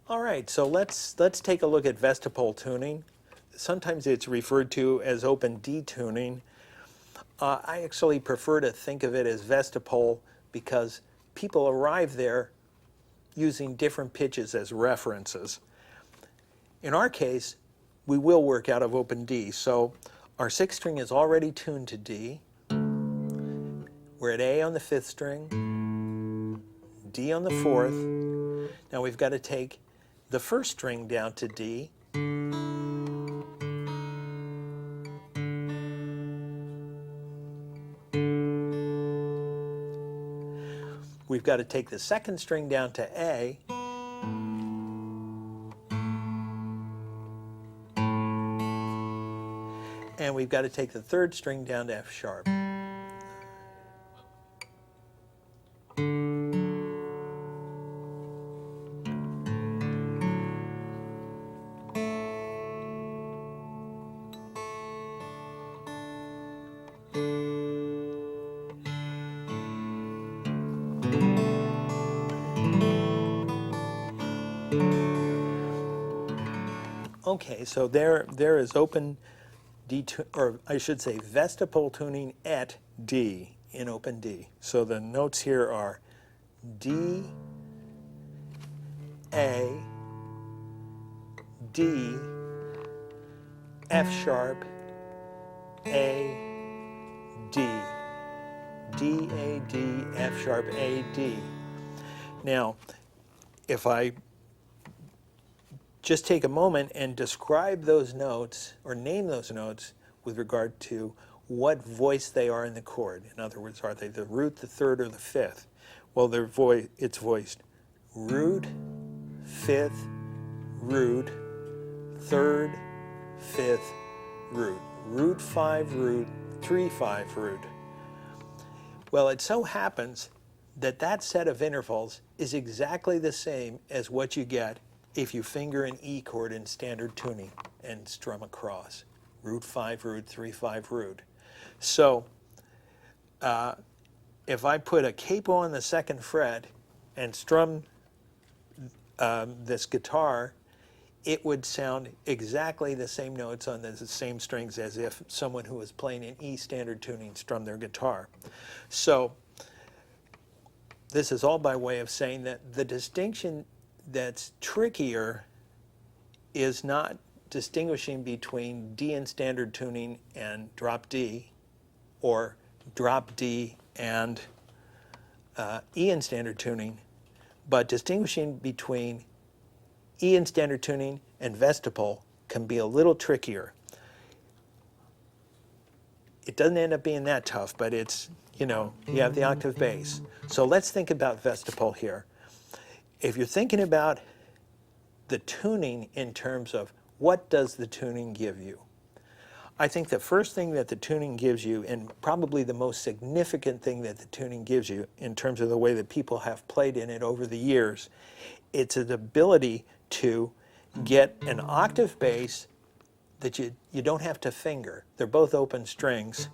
All right, so let's take a look at Vestapol tuning. Sometimes it's referred to as open D tuning. I actually prefer to think of it as Vestapol because people arrive there using different pitches as references. In our case, we will work out of open D. So our sixth string is already tuned to D. We're at A on the fifth string, D on the fourth. Now we've got to take the first string down to D. We've got to take the second string down to A. And we've got to take the third string down to F sharp. Okay, so there is open D, or I should say Vestapol tuning at D, in open D. So the notes here are D, A, D, F sharp, A, D. D, A, D, F sharp, A, D. Now, if I just take a moment and describe those notes, or name those notes, with regard to what voice they are in the chord. In other words, are they the root, the third, or the fifth? Well, it's voiced root, fifth, root, third, fifth, root. Root 5, root, 3, 5, root. Well, it so happens that that set of intervals is exactly the same as what you get if you finger an E chord in standard tuning and strum across. Root 5, root, 3, 5, root. So if I put a capo on the second fret and strum this guitar, it would sound exactly the same notes on the same strings as if someone who was playing in E standard tuning strummed their guitar. So this is all by way of saying that the distinction that's trickier is not distinguishing between D in standard tuning and drop D, or drop D and E in standard tuning, but distinguishing between E in standard tuning and Vestapol can be a little trickier. It doesn't end up being that tough, but it's, you have the octave bass. So let's think about Vestapol here. If you're thinking about the tuning in terms of what does the tuning give you, I think the first thing that the tuning gives you, and probably the most significant thing that the tuning gives you in terms of the way that people have played in it over the years, it's an ability to get an octave bass that you don't have to finger. They're both open strings,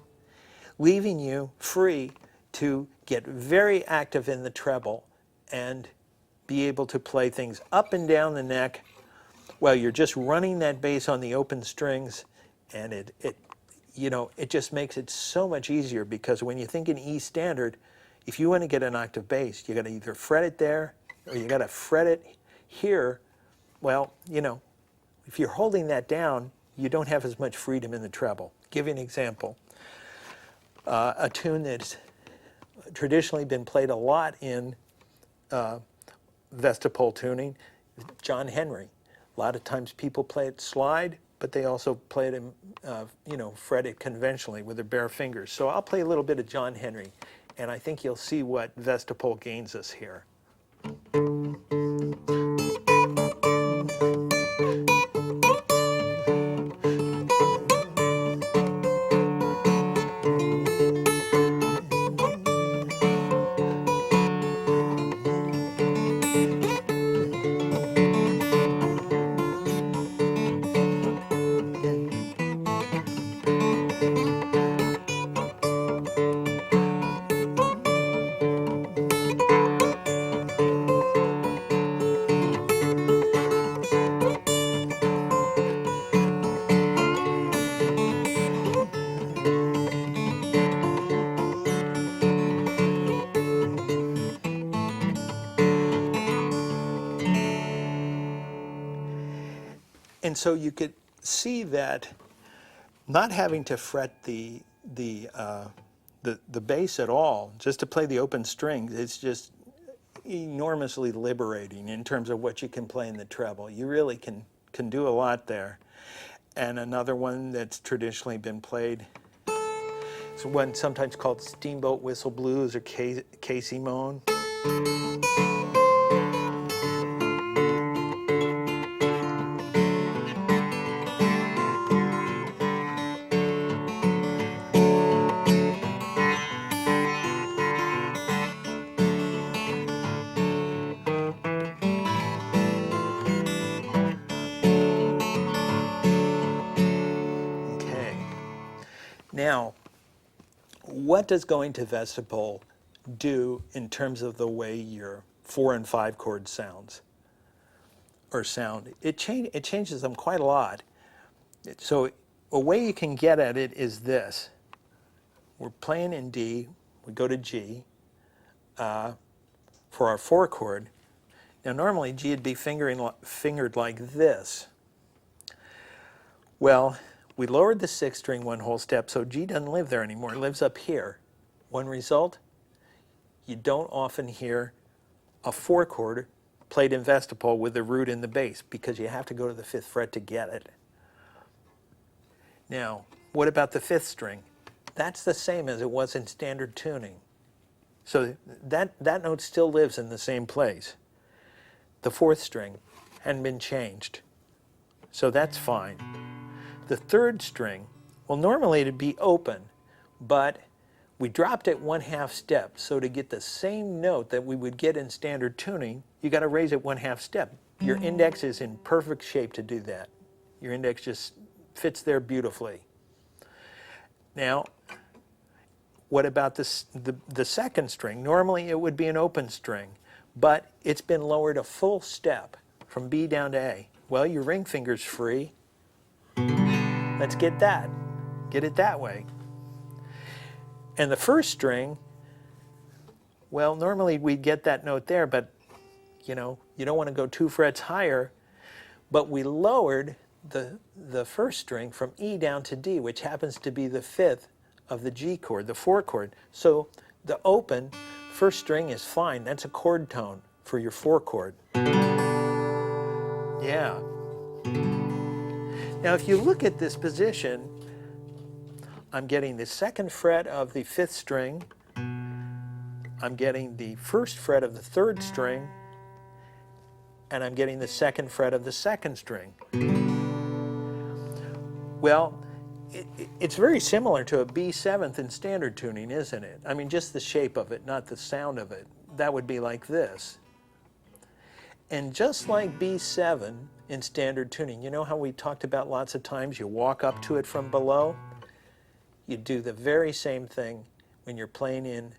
leaving you free to get very active in the treble and be able to play things up and down the neck while you're just running that bass on the open strings, and it just makes it so much easier, because when you think in E standard, if you want to get an octave bass, you got to either fret it there or you got to fret it here. Well, if you're holding that down, you don't have as much freedom in the treble. Give you an example. A tune that's traditionally been played a lot in Vestapol tuning, John Henry. A lot of times people play it slide, but they also play it in, fret it conventionally with their bare fingers. So I'll play a little bit of John Henry, and I think you'll see what Vestapol gains us here. And so you could see that not having to fret the bass at all, just to play the open strings, it's just enormously liberating in terms of what you can play in the treble. You really can do a lot there. And another one that's traditionally been played is one sometimes called Steamboat Whistle Blues or Casey Moan. Okay. Now, what does going to Vestapol do in terms of the way your 4 and 5 chord sound? It changes them quite a lot. So a way you can get at it is this. We're playing in D, we go to G for our 4 chord. Now normally G would be fingered like this. Well, we lowered the 6th string 1 whole step, so G doesn't live there anymore. It lives up here. One result, you don't often hear a 4 chord played in Vestapol with the root in the bass because you have to go to the 5th fret to get it. Now, what about the 5th string? That's the same as it was in standard tuning. So that note still lives in the same place. The 4th string hadn't been changed, so that's fine. The 3rd string, well, normally it'd be open, but we dropped it 1/2 step. So to get the same note that we would get in standard tuning, you got to raise it 1/2 step. Your index is in perfect shape to do that. Your index just fits there beautifully. Now, what about the 2nd string? Normally it would be an open string, but it's been lowered a full step from B down to A. Well, your ring finger's free. Let's get that. Get it that way. And the 1st string, well, normally we'd get that note there, but you know, you don't want to go 2 frets higher, but we lowered the 1st string from E down to D, which happens to be the 5th of the G chord, the 4 chord. So the open 1st string is fine. That's a chord tone for your 4 chord. Yeah. Now, if you look at this position, I'm getting the 2nd fret of the 5th string, I'm getting the 1st fret of the 3rd string, and I'm getting the 2nd fret of the 2nd string. Well, it's very similar to a B7th in standard tuning, isn't it? I mean, just the shape of it, not the sound of it. That would be like this. And just like B7 in standard tuning, you know how we talked about lots of times you walk up to it from below? You do the very same thing when you're playing in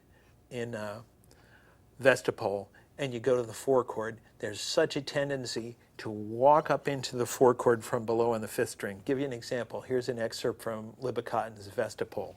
Vestapol and you go to the 4 chord. There's such a tendency to walk up into the 4 chord from below on the 5th string. Give you an example. Here's an excerpt from Libba Cotton's Vestapol.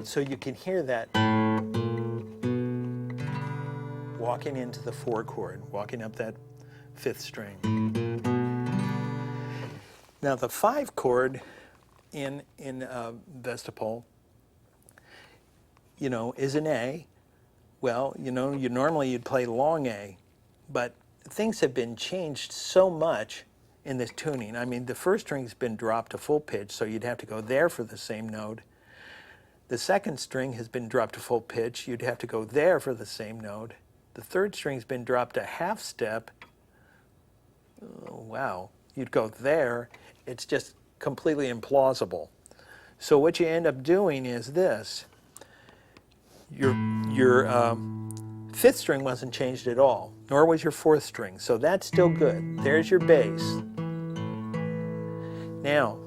So you can hear that walking into the 4 chord, walking up that 5th string. Now the 5 chord in Vestapol, you know, is an A. Well, you know, normally you'd play long A, but things have been changed so much in this tuning. I mean, the 1st string's been dropped to full pitch, so you'd have to go there for the same note. The 2nd string has been dropped to full pitch. You'd have to go there for the same note. The 3rd string's been dropped a 1/2 step. Oh, wow. You'd go there. It's just completely implausible. So what you end up doing is this. Your Fifth string wasn't changed at all, nor was your fourth string, so that's still good. There's your bass. Now,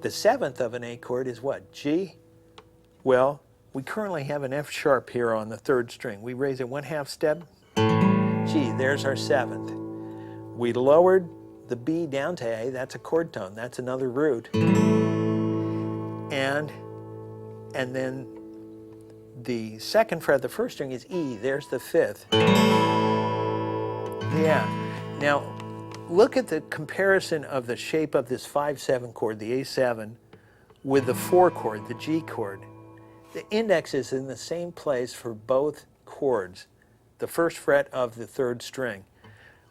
the seventh of an A chord is what? G? Well, we currently have an F sharp here on the third string. We raise it 1/2 step. G, there's our seventh. We lowered the B down to A, that's a chord tone, that's another root. And then the second fret of the first string is E, there's the fifth. Yeah, now look at the comparison of the shape of this 5/7 chord, the A7, with the 4 chord, the G chord. The index is in the same place for both chords, the first fret of the third string.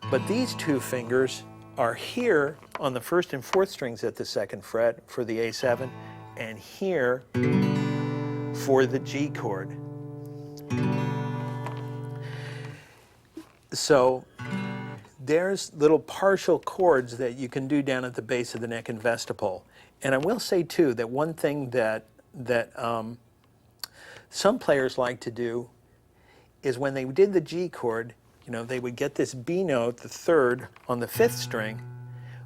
But these two fingers are here on the first and fourth strings at the second fret for the A7, and here for the G chord. So there's little partial chords that you can do down at the base of the neck in Vestapol. And I will say too that one thing that some players like to do is when they did the G chord, you know, they would get this B note, the third, on the fifth string,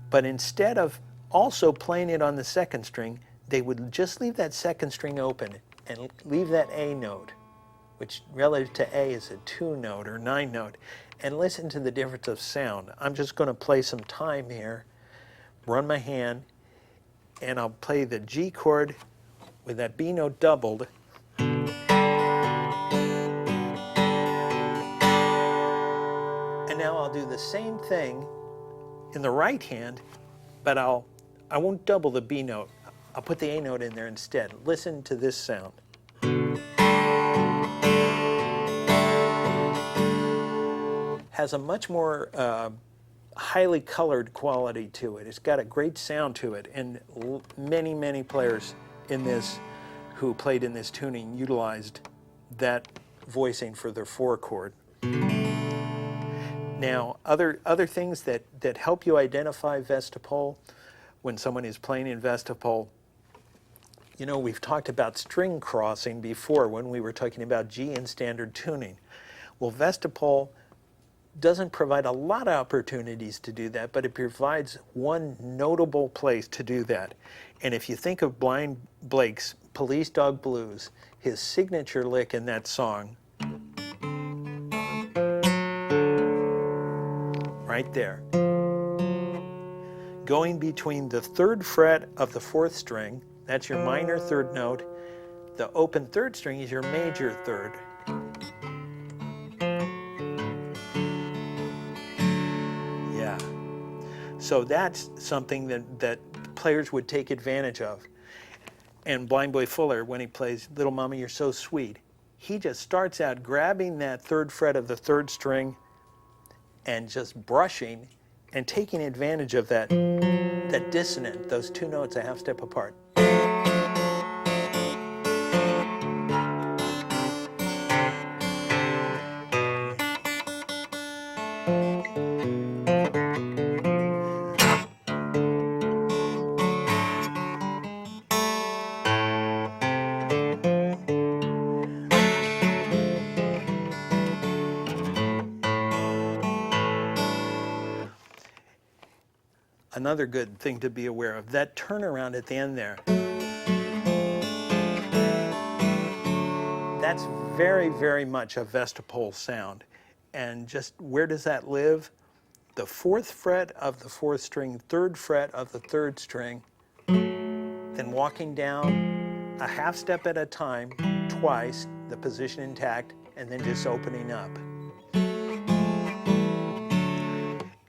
but instead of also playing it on the second string, they would just leave that second string open and leave that A note, which relative to A is a 2 note or 9 note, and listen to the difference of sound. I'm just going to play some time here, run my hand, and I'll play the G chord with that B note doubled. And now I'll do the same thing in the right hand, but I won't double the B note. I'll put the A note in there instead. Listen to this sound. Has a much more highly colored quality to it. It's got a great sound to it, and many, many players in this who played in this tuning utilized that voicing for their 4 chord. Now, other things that help you identify Vestapol when someone is playing in Vestapol, you know, we've talked about string crossing before when we were talking about G in standard tuning. Well, Vestapol doesn't provide a lot of opportunities to do that, but it provides one notable place to do that. And if you think of Blind Blake's Police Dog Blues, his signature lick in that song, right there, going between the third fret of the fourth string, that's your minor third note, the open third string is your major third. Yeah. So that's something that players would take advantage of. And Blind Boy Fuller, when he plays Little Mama You're So Sweet, he just starts out grabbing that third fret of the third string and just brushing and taking advantage of that dissonant, those two notes a half step apart. Another good thing to be aware of, that turnaround at the end there. That's very, very much a Vestapol sound. And just where does that live? The fourth fret of the fourth string, third fret of the third string, then walking down a half step at a time, twice, the position intact, and then just opening up.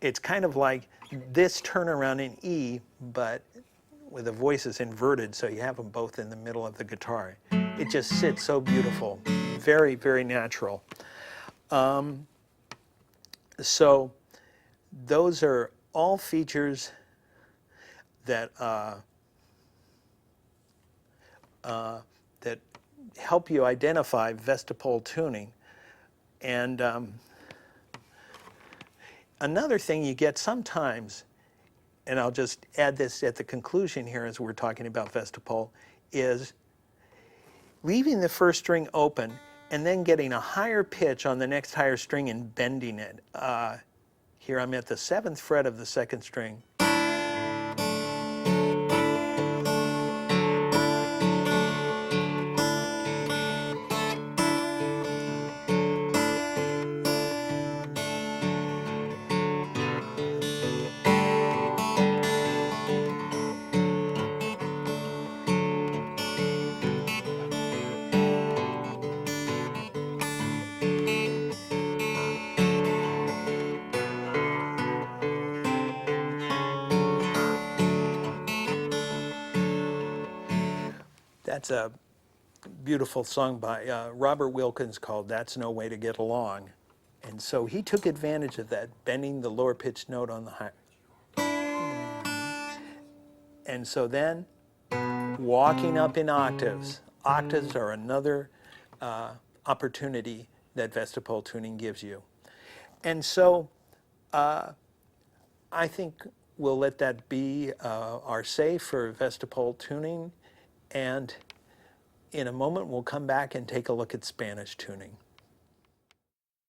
It's kind of like this turnaround in E, but with the voices inverted, so you have them both in the middle of the guitar. It just sits so beautiful, very, very natural. So those are all features that that help you identify Vestapol tuning. And another thing you get sometimes, and I'll just add this at the conclusion here as we're talking about Vestapol, is leaving the first string open and then getting a higher pitch on the next higher string and bending it. Here I'm at the 7th fret of the 2nd string. That's a beautiful song by Robert Wilkins called "That's No Way to Get Along." And so he took advantage of that, bending the lower pitched note on the high. And so then walking up in octaves. Octaves are another opportunity that Vestapol tuning gives you. And so I think we'll let that be our say for Vestapol tuning. And in a moment, we'll come back and take a look at Spanish tuning.